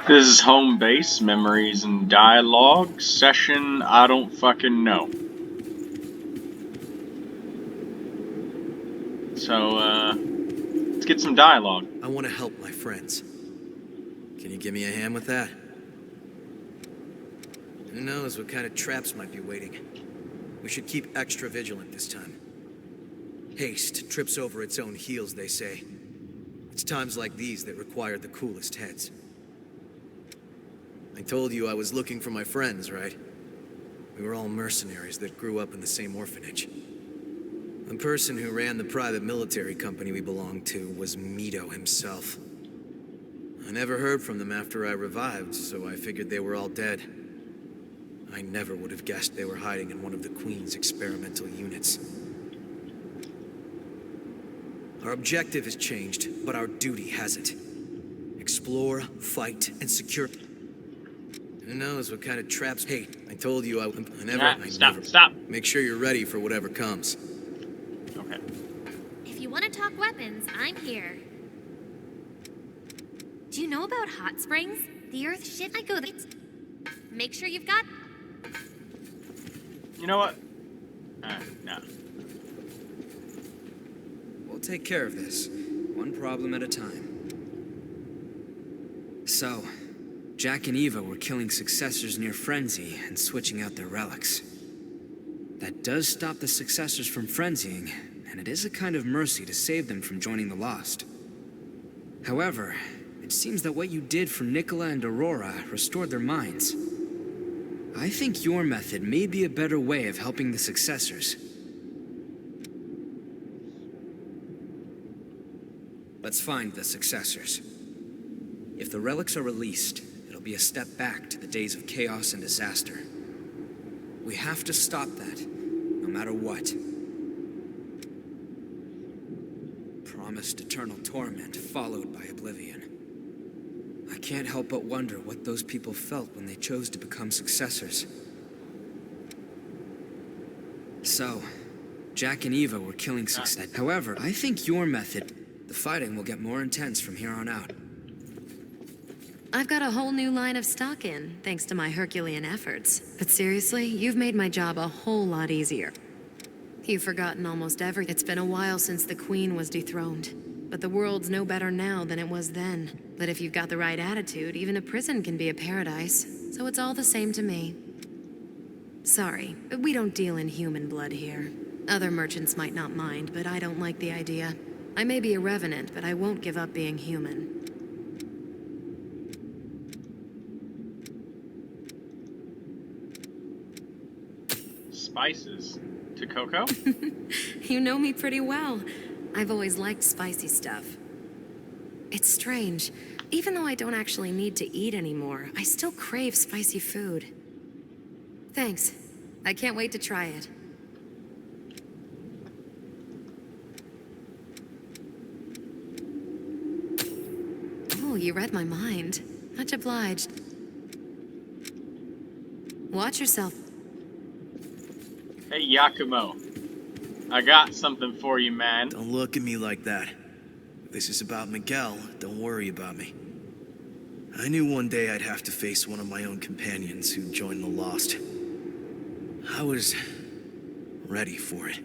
This is Home Base, Memories and Dialogue, session I don't fucking know. So, let's get some dialogue. I want to help my friends. Can you give me a hand with that? Who knows what kind of traps might be waiting. We should keep extra vigilant this time. Haste trips over its own heels, they say. It's times like these that require the coolest heads. I told you I was looking for my friends, right? We were all mercenaries that grew up in the same orphanage. The person who ran the private military company we belonged to was Mito himself. I never heard from them after I revived, so I figured they were all dead. I never would have guessed they were hiding in one of the Queen's experimental units. Our objective has changed, but our duty hasn't. Explore, fight, and secure... Who knows what kind of traps... Hey, I told you I never... Stop. Make sure you're ready for whatever comes. Okay. If you want to talk weapons, I'm here. Do you know about hot springs? The Earth shit I go there. Make sure you've got... You know what? No. We'll take care of this, one problem at a time. So, Jack and Eva were killing successors near Frenzy and switching out their relics. That does stop the successors from frenzying, and it is a kind of mercy to save them from joining the Lost. However, it seems that what you did for Nicola and Aurora restored their minds. I think your method may be a better way of helping the successors. Let's find the successors. If the relics are released, it'll be a step back to the days of chaos and disaster. We have to stop that, no matter what. Promised eternal torment followed by oblivion. I can't help but wonder what those people felt when they chose to become successors. So, Jack and Eva were killing success. However, I think your method... The fighting will get more intense from here on out. I've got a whole new line of stock in, thanks to my Herculean efforts. But seriously, you've made my job a whole lot easier. You've forgotten almost everything. It's been a while since the Queen was dethroned. But the world's no better now than it was then. But if you've got the right attitude, even a prison can be a paradise. So it's all the same to me. Sorry, but we don't deal in human blood here. Other merchants might not mind, but I don't like the idea. I may be a revenant, but I won't give up being human. Spices to Coco? You know me pretty well. I've always liked spicy stuff. It's strange. Even though I don't actually need to eat anymore, I still crave spicy food. Thanks. I can't wait to try it. Oh, you read my mind. Much obliged. Watch yourself. Hey, Yakumo. I got something for you, man. Don't look at me like that. If this is about Miguel, don't worry about me. I knew one day I'd have to face one of my own companions who joined the Lost. I was ready for it.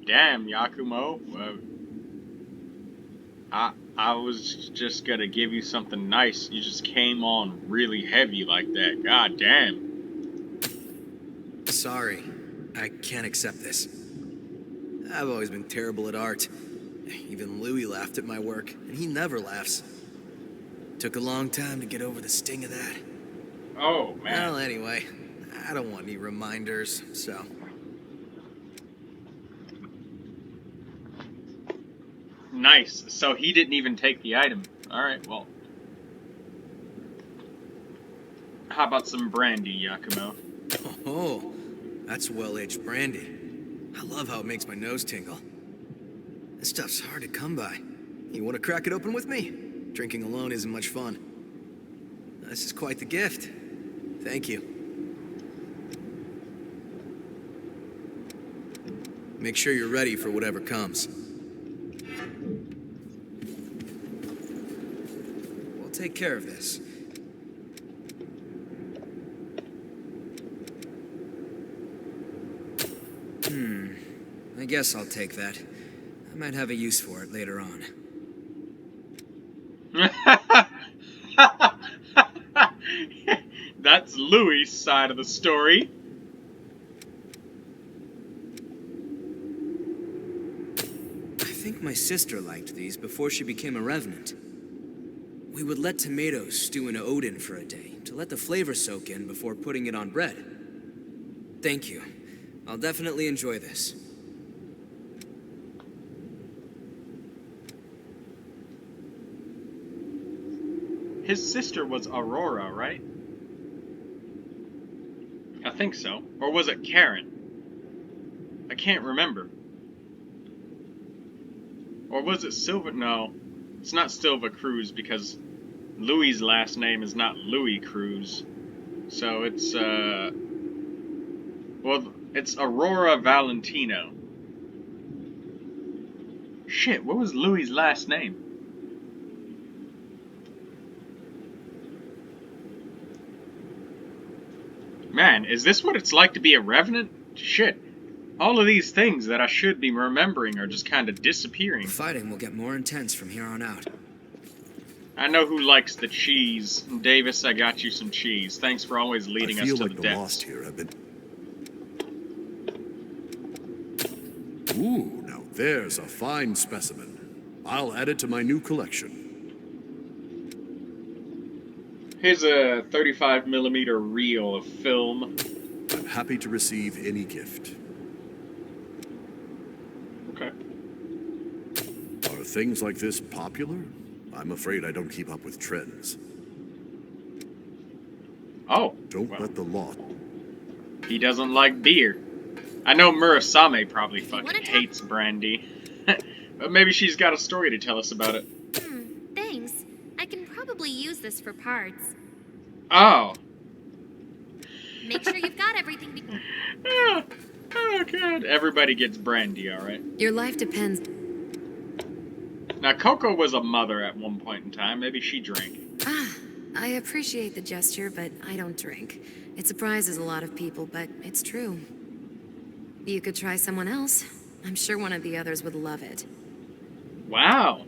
Damn, Yakumo. I was just gonna give you something nice. You just came on really heavy like that. God damn. Sorry, I can't accept this. I've always been terrible at art. Even Louis laughed at my work, and he never laughs. Took a long time to get over the sting of that. Oh, man. Well, anyway, I don't want any reminders, so... Nice. So he didn't even take the item. Alright, well. How about some brandy, Yakumo? Oh, that's well-aged brandy. I love how it makes my nose tingle. This stuff's hard to come by. You want to crack it open with me? Drinking alone isn't much fun. This is quite the gift. Thank you. Make sure you're ready for whatever comes. take care of this. I guess I'll take that. I might have a use for it later on. That's Louis' side of the story. I think my sister liked these before she became a revenant. We would let tomatoes stew in Odin for a day to let the flavor soak in before putting it on bread. Thank you. I'll definitely enjoy this. His sister was Aurora, right? I think so. Or was it Karen? I can't remember. Or was it Silva? No, it's not Silva Cruz because Louis' last name is not Louis Cruz. So it's, well, it's Aurora Valentino. Shit, what was Louis' last name? Man, is this what it's like to be a revenant? Shit. All of these things that I should be remembering are just kind of disappearing. The fighting will get more intense from here on out. I know who likes the cheese. Davis, I got you some cheese. Thanks for always leading us to like the the depths. lost here have been. Ooh, now there's a fine specimen. I'll add it to my new collection. Here's a 35mm reel of film. I'm happy to receive any gift. Okay. Are things like this popular? I'm afraid I don't keep up with trends. Oh. Don't well, let the law. he doesn't like beer. I know Murasame probably fucking wanna talk- hates brandy. But maybe she's got a story to tell us about it. Thanks. I can probably use this for parts. Oh. Make sure you've got everything. Oh god. Everybody gets brandy, alright? Your life depends. Now, Coco was a mother at one point in time. Maybe she drank. I appreciate the gesture, but I don't drink. It surprises a lot of people, but it's true. You could try someone else. I'm sure one of the others would love it. Wow.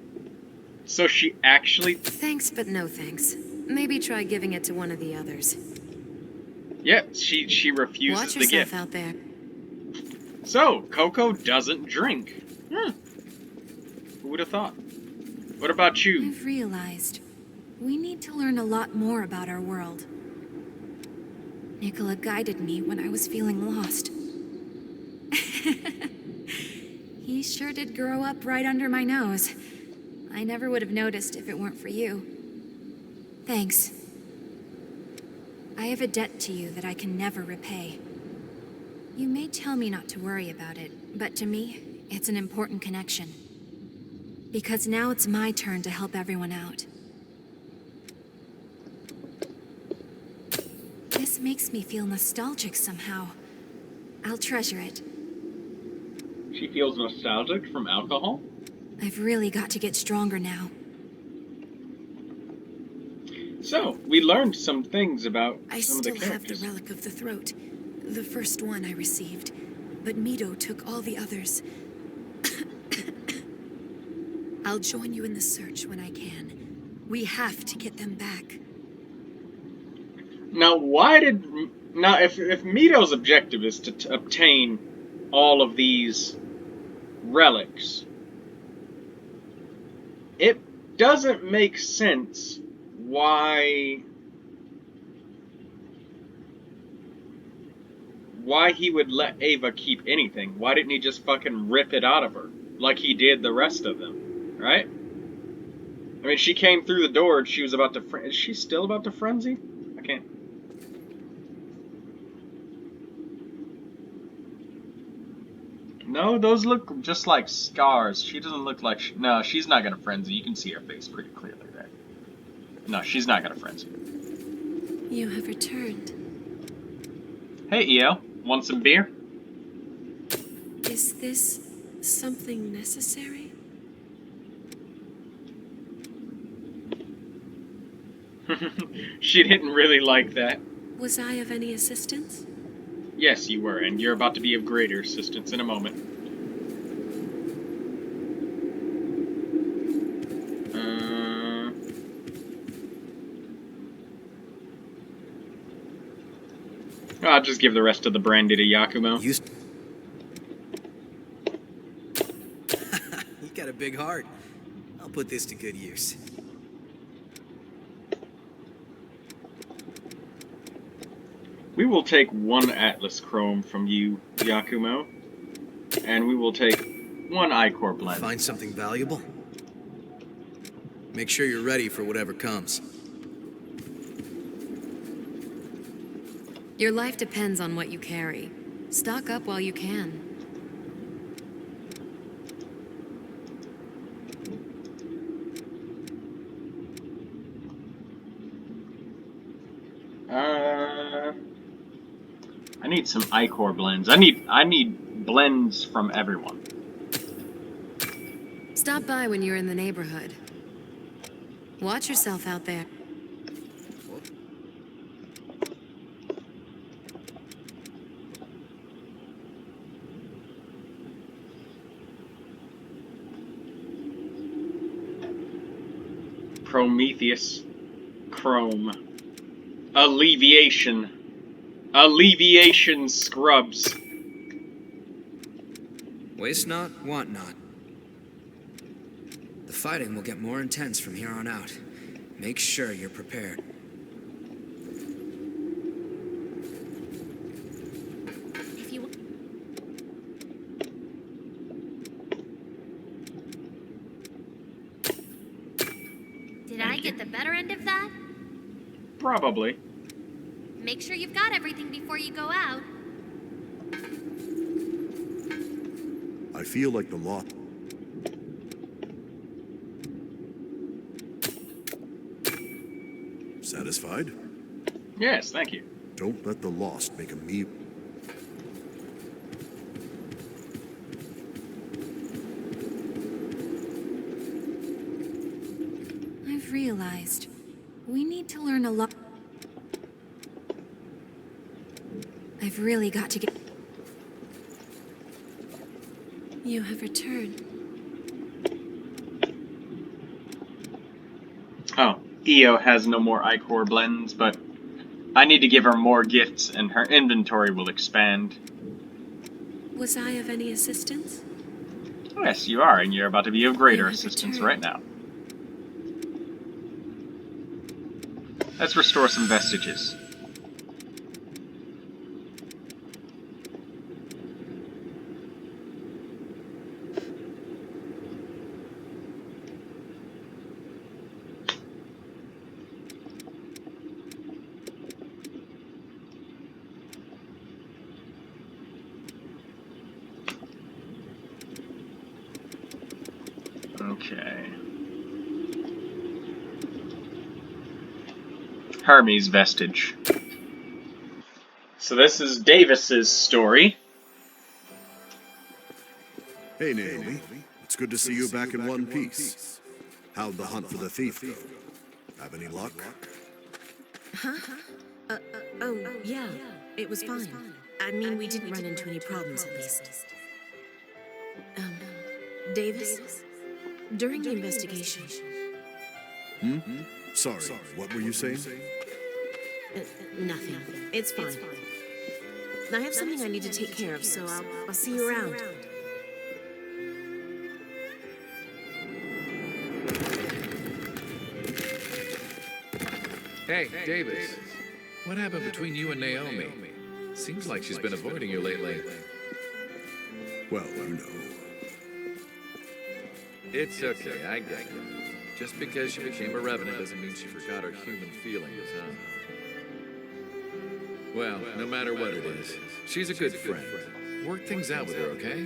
So she actually... Thanks, but no thanks. Maybe try giving it to one of the others. Yep, she refuses Watch the yourself gift. out there. So, Coco doesn't drink. Who would have thought? What about you? I've realized we need to learn a lot more about our world. Nicola guided me when I was feeling lost. He sure did grow up right under my nose. I never would have noticed if it weren't for you. Thanks. I have a debt to you that I can never repay. You may tell me not to worry about it, but to me, it's an important connection. Because now it's my turn to help everyone out. This makes me feel nostalgic somehow. I'll treasure it. She feels nostalgic from alcohol? I've really got to get stronger now. So, we learned some things about I some of the still have the characters. Relic of the Throat. The first one I received. But Mito took all the others. I'll join you in the search when I can. We have to get them back. Now, if Mito's objective is to obtain all of these relics, it doesn't make sense why he would let Ava keep anything. Why didn't he just fucking rip it out of her like he did the rest of them, right? I mean, she came through the door and she was about to is she still about to frenzy? I can't. No, those look just like scars. She doesn't look like... No, she's not gonna frenzy. You can see her face pretty clearly there. No, she's not gonna frenzy. You have returned. Hey, EO. Want some beer? Is this something necessary? She didn't really like that. Was I of any assistance? Yes, you were, and you're about to be of greater assistance in a moment. I'll just give the rest of the brandy to Yakumo. You got a big heart. I'll put this to good use. We will take 1 Atlas Chrome from you, Yakumo, and we will take 1 Ichor blend. Find something valuable? Make sure you're ready for whatever comes. Your life depends on what you carry. Stock up while you can. I need some Ichor blends. I need blends from everyone. Stop by when you're in the neighborhood. Watch yourself out there. Prometheus. Chrome. Alleviation. Alleviation scrubs. Waste not, want not. The fighting will get more intense from here on out. Make sure you're prepared. If you Did I get the better end of that? Probably. Make sure you've got everything before you go out. I feel like the law. Satisfied? Yes, thank you. Don't let the lost make a me. I've realized we need to learn a lot. I've really got to get. You have returned. Oh, Io has no more Ichor blends, but I need to give her more gifts and her inventory will expand. Was I of any assistance? Yes, you are, and you're about to be of greater You have assistance returned. right now. Let's restore some vestiges. Okay. Hermes vestige. So this is Davis's story. Hey, Naomi. It's good to see you back in one piece. How'd the hunt for the thief go? Have any luck? Oh, yeah. It was fine. I mean, we didn't run into any problems, at least. Davis? During the investigation... Sorry, what were you saying? Nothing. It's fine. I have something I need to take care of, so I'll see you around. Hey, Davis. What happened between you and Naomi? Seems like she's been avoiding you lately. Well, you know. It's okay, I get it. Just because she became a revenant doesn't mean she forgot her human feelings, huh? Well, no matter what it is, she's a good friend. Work things out with her, okay?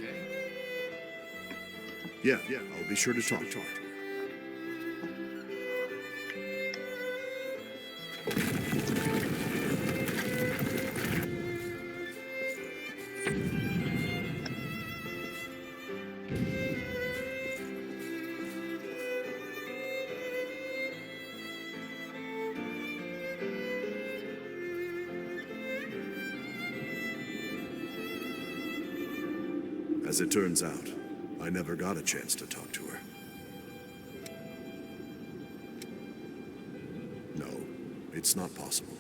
Yeah, I'll be sure to talk to her. As it turns out, I never got a chance to talk to her. No, it's not possible.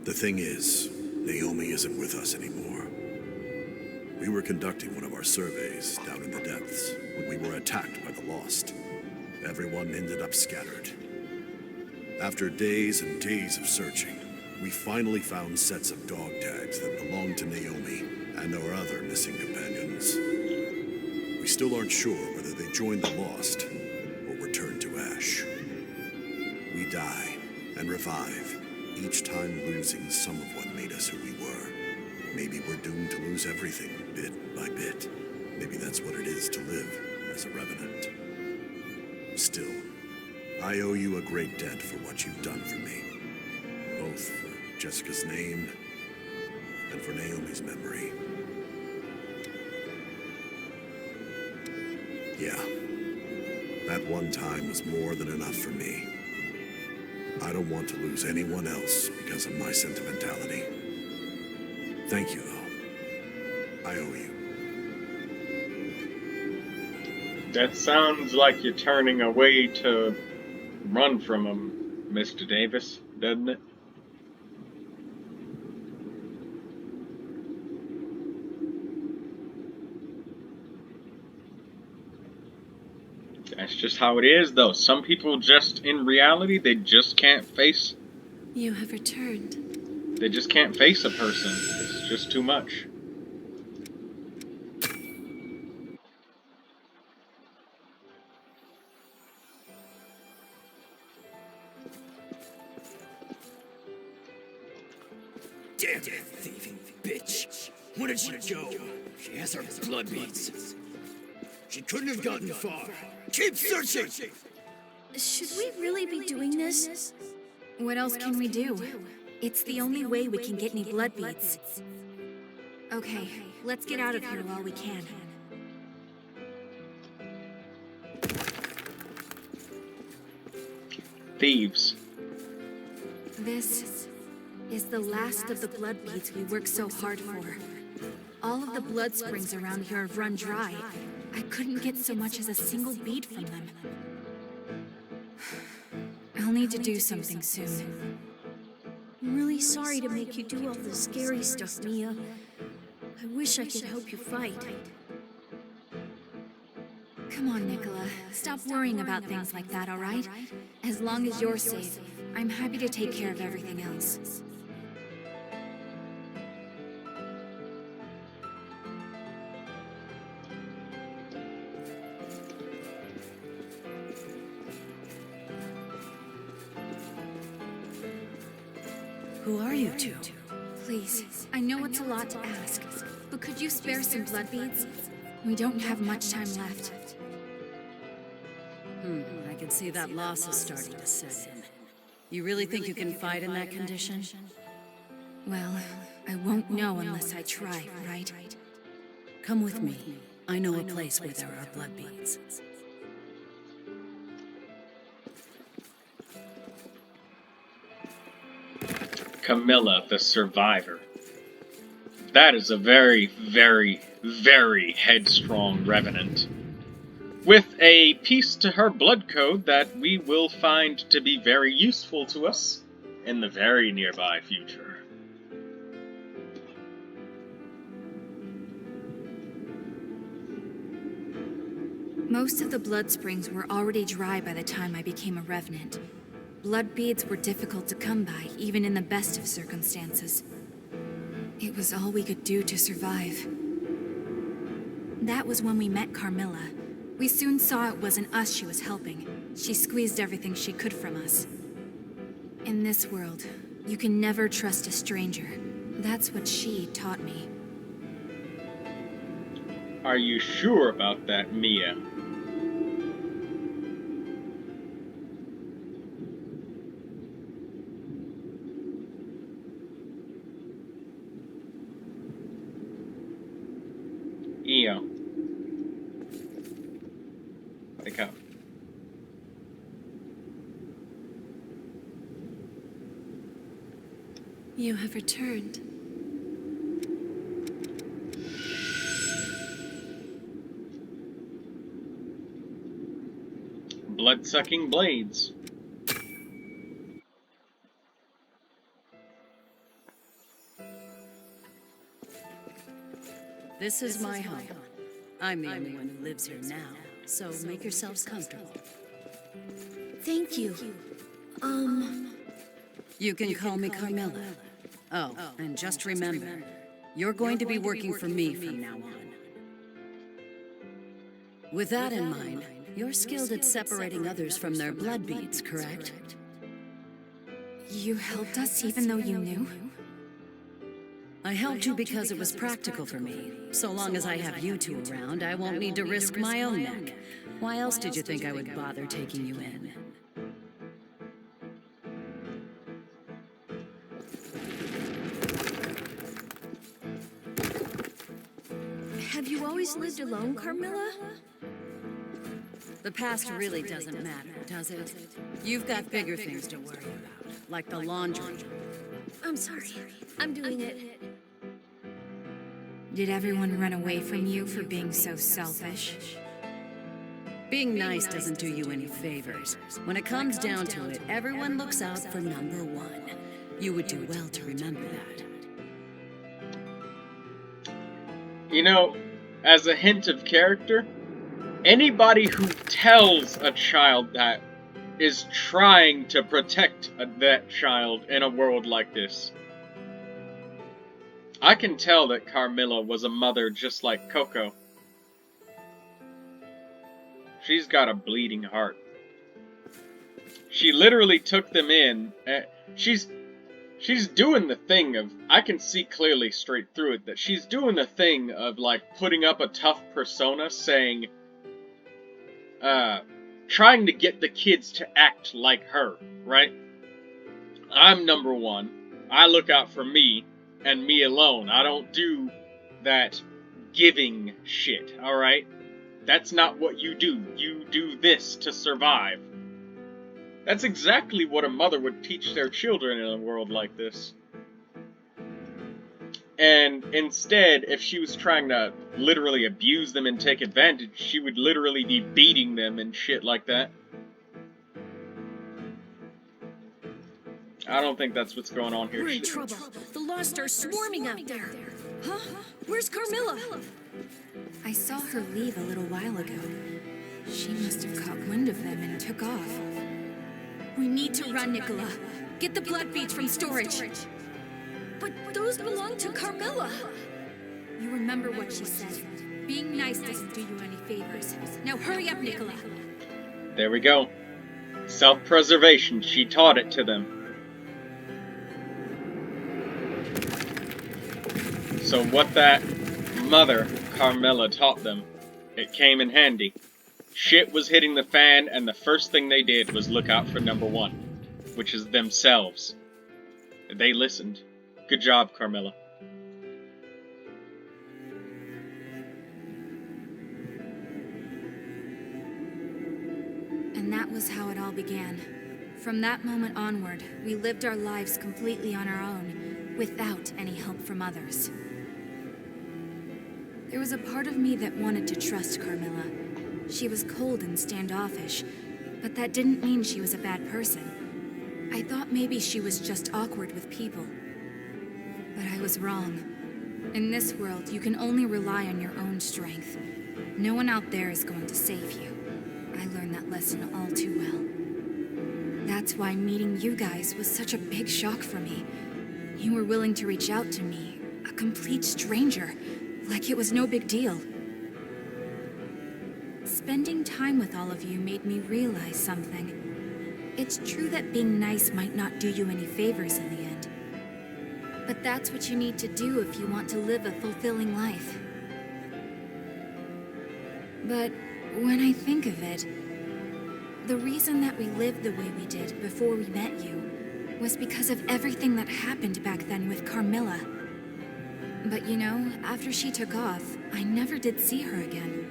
The thing is, Naomi isn't with us anymore. We were conducting one of our surveys down in the depths when we were attacked by the Lost. Everyone ended up scattered. After days and days of searching, we finally found sets of dog tags that belonged to Naomi and our other missing companions. We still aren't sure whether they joined the Lost or were turned to ash. We die and revive, each time losing some of what made us who we were. Maybe we're doomed to lose everything, bit by bit. Maybe that's what it is to live as a revenant. Still, I owe you a great debt for what you've done for me. Both for Jessica's name and for Naomi's memory. Yeah, that one time was more than enough for me. I don't want to lose anyone else because of my sentimentality. Thank you, though. I owe you. That sounds like you're turning away to run from him, Mr. Davis, doesn't it? That's just how it is, though. Some people just, in reality, they just can't face... You have returned. They just can't face a person. It's just too much. Damn that thieving bitch! Where did she go? She has our blood beads. She couldn't have gotten far. Keep searching! Should we really be doing this? What else can we do? It's the only way we can get any blood beads. Okay, let's get out of here while we can. Thieves. This is the last of the blood beads we worked so hard for. All of the blood springs around here have run dry. I couldn't get so much as a single bead from them. I'll need to do something soon. I'm really sorry to make you do all this scary stuff, Mia. I wish I could help you fight. Come on, Nicola. Stop worrying about things like that, all right? As long as you're safe, I'm happy to take care of everything else. Who are you two? Please, I know it's a lot to ask, but could you spare some blood beads? We don't have much time left. I can see that loss is starting to set in. You really think you can fight in that condition? Well, I won't know unless I try, right? Come with me. I know a place where there are blood beads. Camilla, the survivor. That is a very, very, very headstrong revenant. With a piece to her blood code that we will find to be very useful to us in the very nearby future. Most of the blood springs were already dry by the time I became a revenant. Blood beads were difficult to come by, even in the best of circumstances. It was all we could do to survive. That was when we met Carmilla. We soon saw it wasn't us she was helping. She squeezed everything she could from us. In this world, you can never trust a stranger. That's what she taught me. Are you sure about that, Mia? Io. Wake up. You have returned. blood-sucking blades. This is my home. I'm the only one who lives here now, so make yourselves comfortable. Thank you. You can call me Carmilla. Oh, and just remember, you're going to be working for me from now on. With that in mind, you're skilled at separating others from their blood beads, correct? You helped us even though you knew? I helped you because it was practical for me. So long as I have you two around, I won't need to risk my own neck. Why else did you think I would bother taking you in? Have you always lived alone, Carmilla? The past really doesn't matter, does it? You've got bigger things to worry about, like the laundry. I'm sorry. I'm doing it. Did everyone run away from you for being so selfish? Being nice doesn't do you any favors. When it comes down to it, everyone looks out for number one. You would do well to remember that. You know, as a hint of character, anybody who tells a child that is trying to protect that child in a world like this. I can tell that Carmilla was a mother just like Coco. She's got a bleeding heart. She literally took them in. She's doing the thing of, I can see clearly straight through it, that she's doing the thing of, like, putting up a tough persona, saying, trying to get the kids to act like her, right? I'm number one. I look out for me, and me alone. I don't do that giving shit, alright? That's not what you do. You do this to survive. That's exactly what a mother would teach their children in a world like this. And instead, if she was trying to literally abuse them and take advantage, she would literally be beating them and shit like that. I don't think that's what's going on here. We're in trouble. The Lost are swarming out there. Huh? Where's Carmilla? I saw her leave a little while ago. She must have caught wind of them and took off. We need to run, Nicola. Get the blood beads from storage. But those belong to Carmilla. You remember what she said. Being nice doesn't do you any favors. Now hurry up, Nicola. There we go. Self-preservation. She taught it to them. So what that mother, Carmilla, taught them, it came in handy. Shit was hitting the fan, and the first thing they did was look out for number one, which is themselves. They listened. Good job, Carmilla. And that was how it all began. From that moment onward, we lived our lives completely on our own, without any help from others. There was a part of me that wanted to trust Carmilla. She was cold and standoffish, but that didn't mean she was a bad person. I thought maybe she was just awkward with people. But I was wrong. In this world, you can only rely on your own strength. No one out there is going to save you. I learned that lesson all too well. That's why meeting you guys was such a big shock for me. You were willing to reach out to me, a complete stranger, like it was no big deal. Spending time with all of you made me realize something. It's true that being nice might not do you any favors in the end. But that's what you need to do if you want to live a fulfilling life. But when I think of it, the reason that we lived the way we did before we met you was because of everything that happened back then with Carmilla. But you know, after she took off, I never did see her again.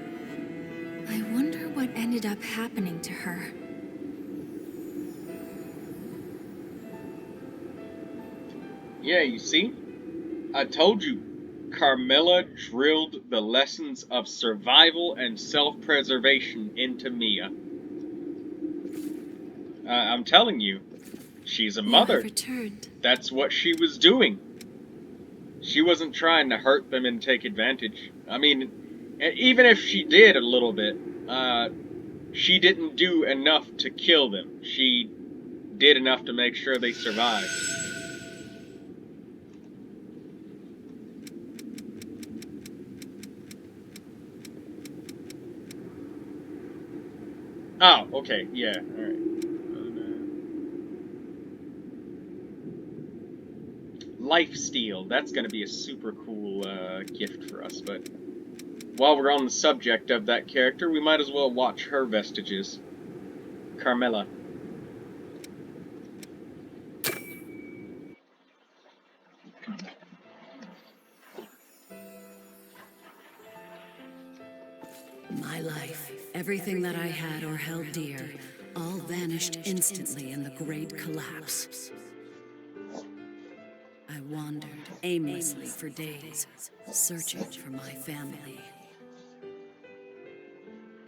I wonder what ended up happening to her. Yeah, you see? I told you. Carmilla drilled the lessons of survival and self-preservation into Mia. I'm telling you, she's a You mother. have returned. That's what she was doing. She wasn't trying to hurt them and take advantage. I mean, even if she did a little bit, she didn't do enough to kill them. She did enough to make sure they survived. Oh, okay, yeah, alright. Lifesteal, that's gonna be a super cool gift for us, but while we're on the subject of that character, we might as well watch her vestiges. Carmilla. My life, everything that I had or held dear, all vanished instantly in the great collapse. I wandered aimlessly for days, searching for my family.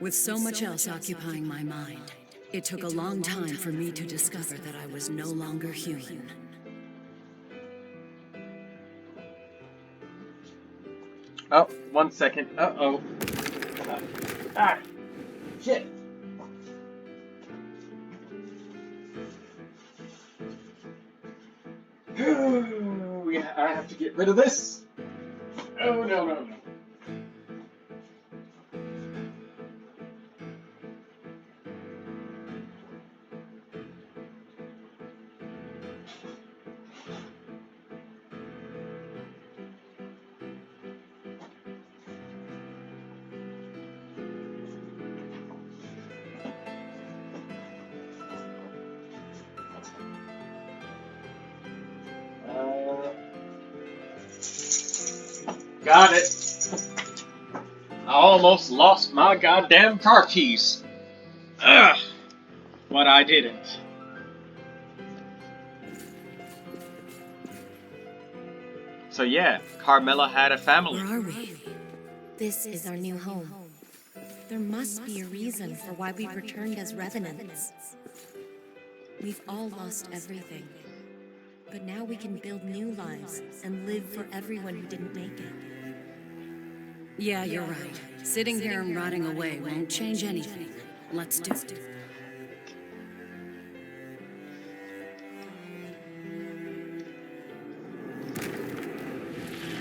With so much else occupying my mind, it took a long time for me to discover that I was no longer human. Oh, 1 second. Uh-oh. Shit. Yeah, I have to get rid of this. Oh, no. Got it. I almost lost my goddamn car keys. Ugh. But I didn't. So yeah, Carmilla had a family. Where are we? This is our new home. There must be a reason for why we returned as revenants. We've all lost everything. But now we can build new lives and live for everyone who didn't make it. Yeah, you're right. Sitting here and rotting away won't change anything. Let's do it.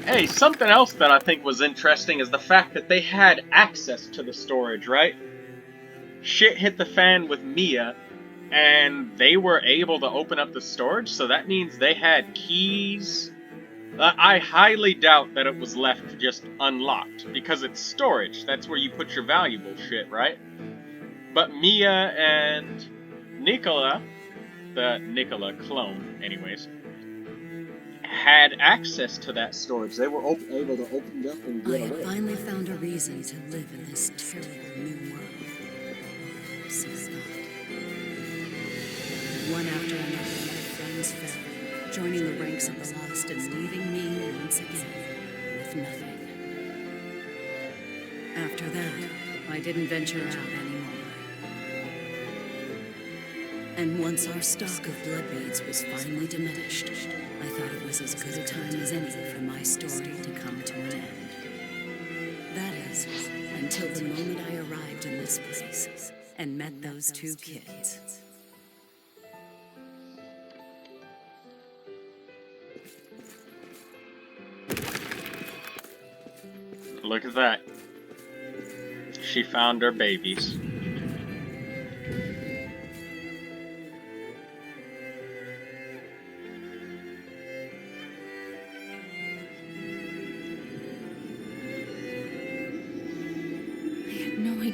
Hey, something else that I think was interesting is the fact that they had access to the storage, right? Shit hit the fan with Mia, and they were able to open up the storage, so that means they had keys. I highly doubt that it was left just unlocked, because it's storage. That's where you put your valuable shit, right? But Mia and Nicola, the Nicola clone, anyways, had access to that storage. They were able to open it up and I get had away. finally found a reason to live in this terrible new world. So thought. One after another, my friends fell, joining the ranks of the lost and leaving me once again with nothing. After that, I didn't venture out anymore. And once our stock of blood beads was finally diminished, I thought it was as good a time as any for my story to come to an end. That is, until the moment I arrived in this place and met those two kids. Look at that. She found her babies.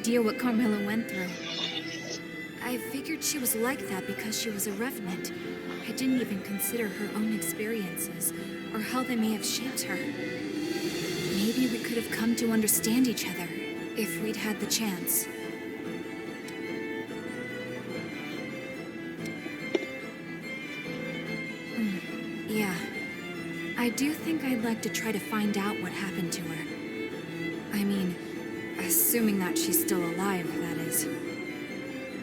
Idea what Carmilla went through. I figured she was like that because she was a revenant. I didn't even consider her own experiences, or how they may have shaped her. Maybe we could have come to understand each other, if we'd had the chance. Yeah. I do think I'd like to try to find out what happened to her. I mean, assuming that she's still alive, that is.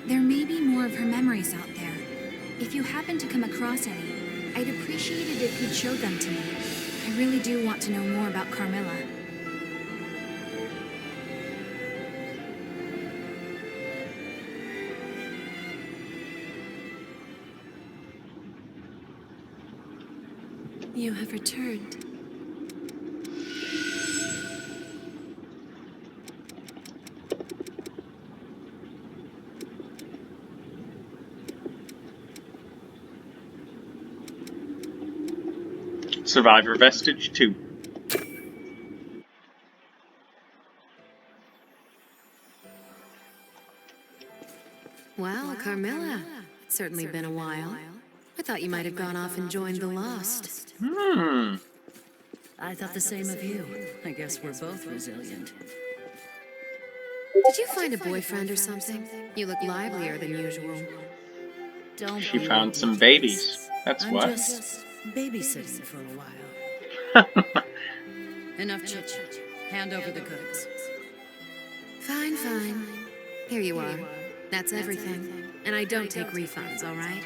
There may be more of her memories out there. If you happen to come across any, I'd appreciate it if you'd show them to me. I really do want to know more about Carmilla. You have returned. Survivor Vestige 2. Wow, Carmilla. It's certainly been a while. I thought you might have gone off and joined the Lost. I thought the same of you. I guess we're both resilient. Did you find a boyfriend or something? You look livelier than usual. Don't She be found some babies. That's I'm what. just babysitting for a while. Enough chit-chat. Hand over the goods. Fine, fine. Here you are. That's everything. And I don't take refunds, all right?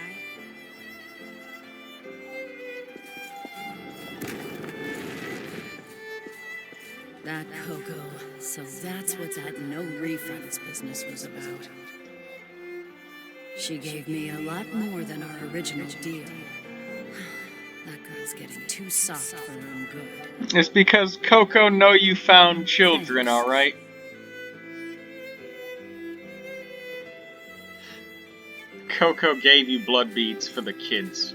That Coco. So that's what that no refunds business was about. She gave me a lot more than our original deal. That girl's getting too soft for her own good. It's because Coco know you found children, alright? Coco gave you blood beads for the kids.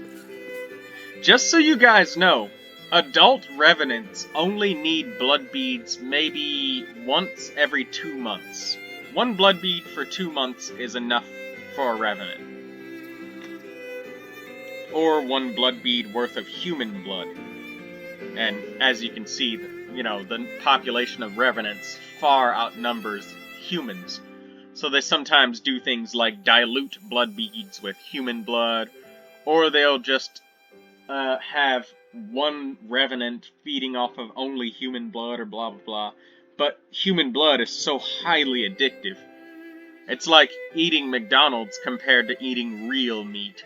Just so you guys know, adult revenants only need blood beads maybe once every 2 months. 1 blood bead for 2 months is enough for a revenant. Or 1 blood bead worth of human blood. And as you can see, you know, the population of revenants far outnumbers humans. So they sometimes do things like dilute blood beads with human blood, or they'll just have 1 revenant feeding off of only human blood or blah blah blah. But human blood is so highly addictive. It's like eating McDonald's compared to eating real meat.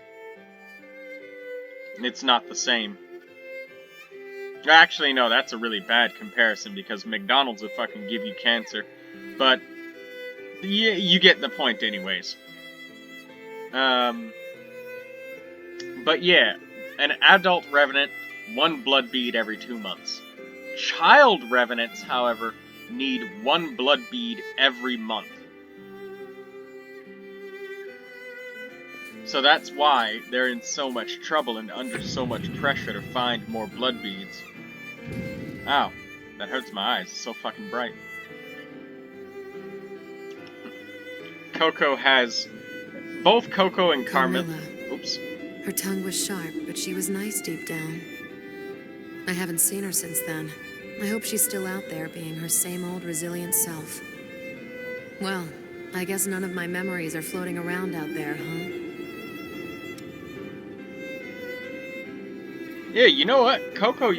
It's not the same. Actually, no, that's a really bad comparison because McDonald's will fucking give you cancer. But yeah, you get the point anyways. But yeah, an adult revenant, 1 blood bead every 2 months. Child revenants, however, need 1 blood bead every month. So that's why they're in so much trouble and under so much pressure to find more blood beads. Ow, that hurts my eyes, it's so fucking bright. Coco has... Both Coco and Carmilla... Oops. Her tongue was sharp, but she was nice deep down. I haven't seen her since then. I hope she's still out there being her same old resilient self. Well, I guess none of my memories are floating around out there, huh? Yeah, you know what? Coco,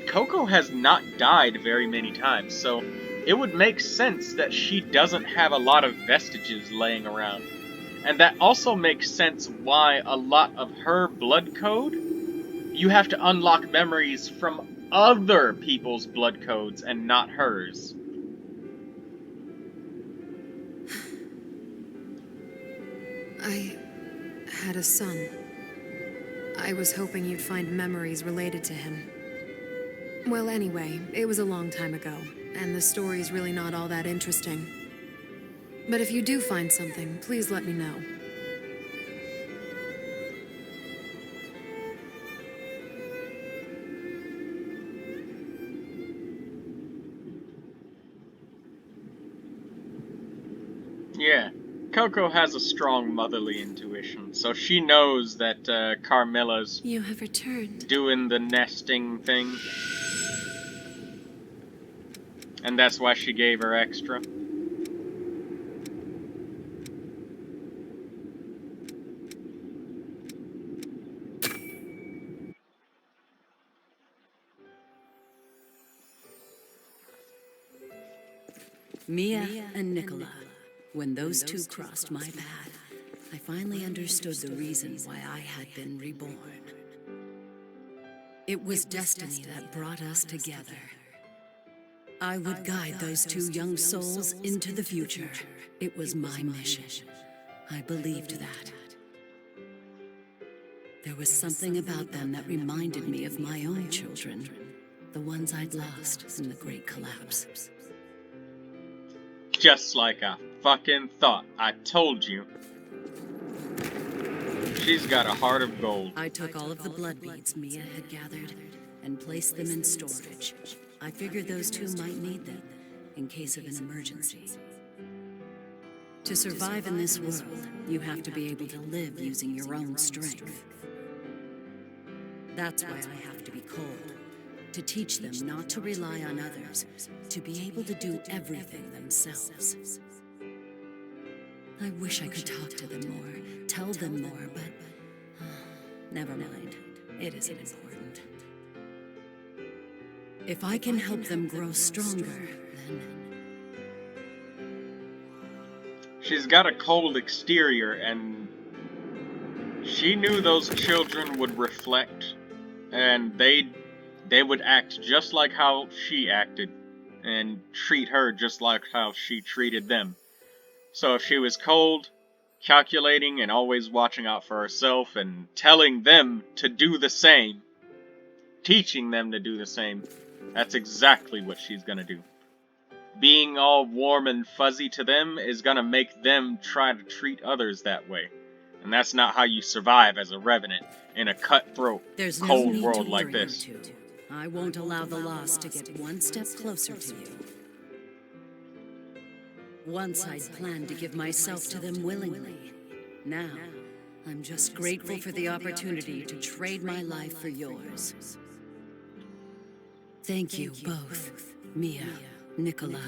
Coco has not died very many times, so it would make sense that she doesn't have a lot of vestiges laying around. And that also makes sense why a lot of her blood code, you have to unlock memories from other people's blood codes and not hers. I had a son. I was hoping you'd find memories related to him. Well, anyway, it was a long time ago, and the story's really not all that interesting. But if you do find something, please let me know. Yeah, Coco has a strong motherly intuition, so she knows that Carmilla's You have returned. doing the nesting thing. And that's why she gave her extra. Mia and Nicola. When those two crossed my path, I finally understood the reason why I had been reborn. It was destiny that brought us together. I would guide those two young souls into the future. It was my mission. I believed that. There was something about them that reminded me of my own children, the ones I'd lost in the Great Collapse. Just like I fucking thought. I told you. She's got a heart of gold. I took all of the blood beads Mia had gathered and placed them in storage. I figured those two might need them in case of an emergency. To survive in this world, you have to be able to live using your own strength. That's why I have to be cold. To teach them not to rely on others, to be able to do everything themselves. I wish I could talk to them more, tell them more, but never mind. It isn't important. If I can help them grow stronger, then... She's got a cold exterior, and she knew those children would reflect, and they would act just like how she acted, and treat her just like how she treated them. So if she was cold, calculating, and always watching out for herself, and telling them to do the same, teaching them to do the same, that's exactly what she's gonna do. Being all warm and fuzzy to them is gonna make them try to treat others that way. And that's not how you survive as a revenant in a cutthroat, cold world like this. I won't allow the lost to get one step closer to you. Once I'd planned to give myself to them willingly. Now, I'm just grateful for the opportunity to trade my life for yours. Thank you both, Mia, Nicola,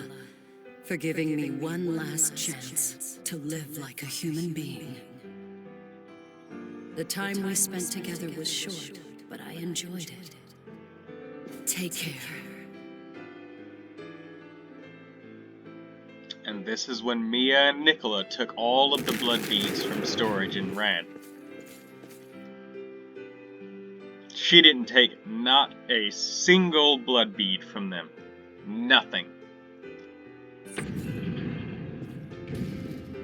for giving me one last chance to live like a human being. The time we spent together was short, but I enjoyed it. Take care. And this is when Mia and Nicola took all of the blood beads from storage and ran. She didn't take not a single blood bead from them. Nothing.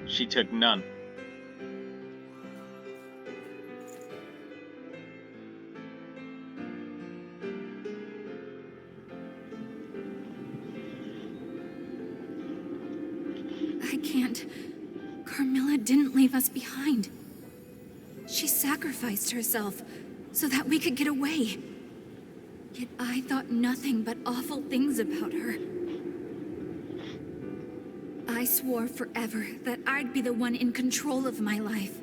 She took none. I can't. Carmilla didn't leave us behind. She sacrificed herself so that we could get away. Yet I thought nothing but awful things about her. I swore forever that I'd be the one in control of my life.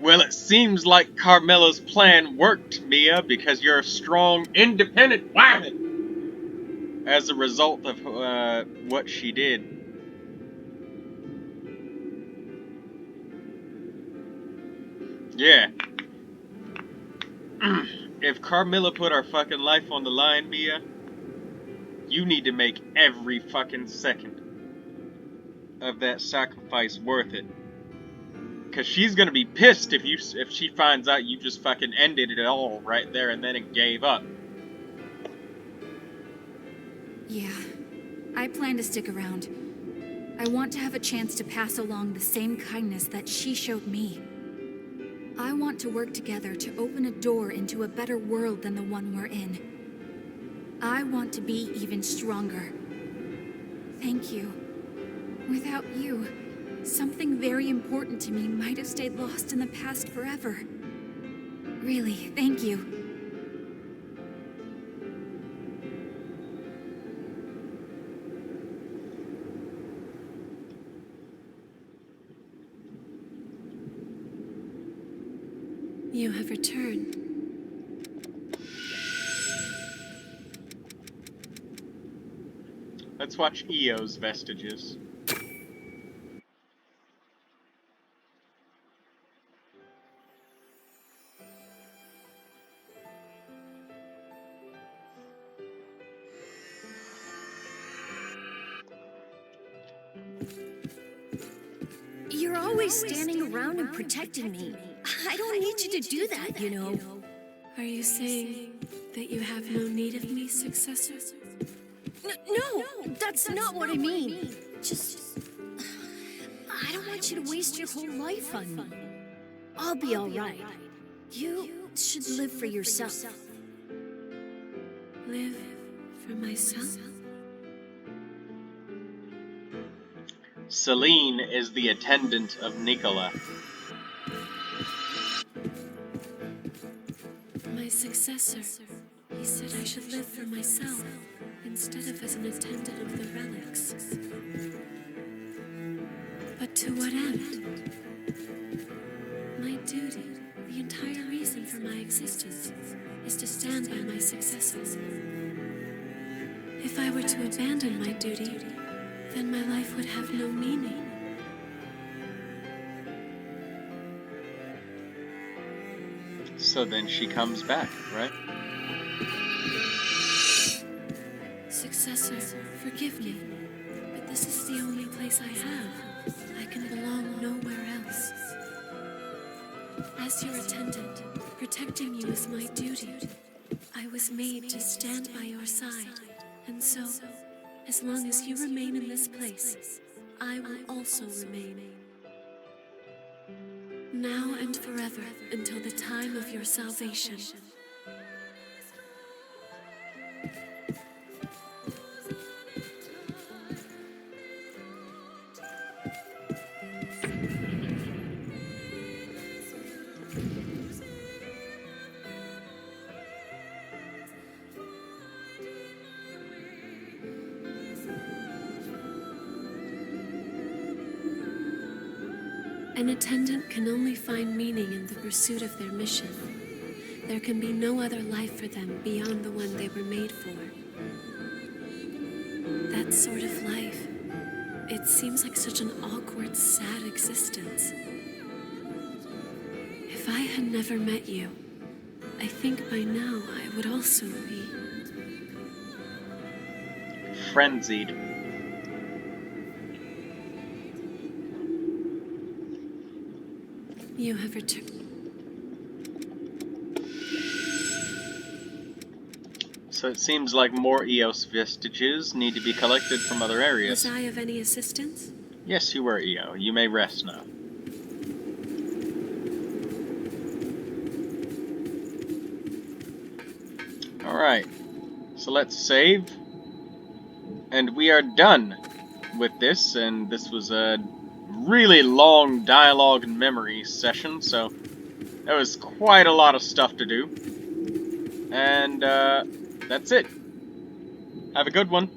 Well, it seems like Carmilla's plan worked, Mia, because you're a strong, independent woman as a result of what she did. Yeah. If Carmilla put our fucking life on the line, Mia, you need to make every fucking second of that sacrifice worth it. Cause she's gonna be pissed if she finds out you just fucking ended it all right there and then and gave up. Yeah, I plan to stick around. I want to have a chance to pass along the same kindness that she showed me. I want to work together to open a door into a better world than the one we're in. I want to be even stronger. Thank you. Without you, something very important to me might have stayed lost in the past forever. Really, thank you. You have returned. Let's watch EO's Vestiges. always standing around and protecting me. I don't need you to do that, you know. Are you saying that you have no need of me, successor? No, that's not what I mean. Just... I don't want you to waste your whole life on me. I'll be alright. You should live for yourself. Live for myself? Celine is the attendant of Nicola. My successor. He said I should live for myself, instead of as an attendant of the relics. But to what end? My duty, the entire reason for my existence, is to stand by my successor. If I were to abandon my duty, then my life would have no meaning. So then she comes back, right? Successor, forgive me, but this is the only place I have. I can belong nowhere else. As your attendant, protecting you is my duty. I was made to stand by your side, and so, as long as you remain in this place, I will also remain. Now and forever, until the time of your salvation. An attendant can only find meaning in the pursuit of their mission. There can be no other life for them beyond the one they were made for. That sort of life, it seems like such an awkward, sad existence. If I had never met you, I think by now I would also be... frenzied. You have returned. So it seems like more Eos vestiges need to be collected from other areas. Was I of any assistance? Yes, you were, Eo. You may rest now. Alright. So let's save. And we are done with this, and this was a really long dialogue and memory session, so that was quite a lot of stuff to do. And that's it. Have a good one.